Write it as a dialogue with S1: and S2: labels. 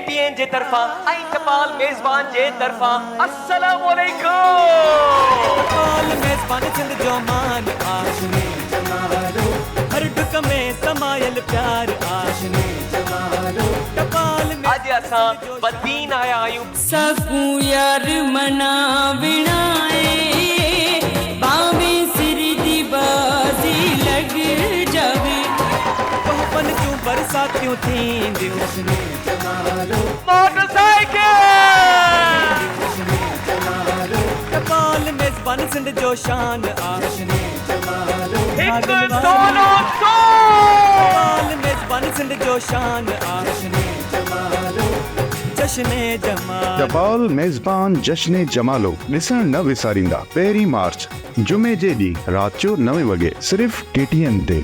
S1: KTN जे तरफा ऐं टपाल मेज़बान जे तरफा अस्सलामु अलैकुम।
S2: टपाल मेज़बान सिंध जो मान आशने जमालो, हर डुक में समायल प्यार आशने जमालो। टपाल
S1: अज असां बदीन आया आहियूं।
S3: सकूं यार मनाविणाए बावे सिर दी बाजी लग जावे।
S2: पन जूं बरसातियूं थींदियूं आशने जमालो,
S1: मोटरसाइकिल
S2: टपाल मेज़बान सिंध जो शान आशने जमालो।
S1: हिक सोलो सो
S2: टपाल मेज़बान सिंध जो शान आशने जमालो, जश्ने जमालो।
S4: टपाल मेज़बान जश्ने जमालो ॾिसण न विसारींदा। 1 मार्च जुमे जे ॾींहुं राति जो 9 वॻे सिर्फ़ KTN ते।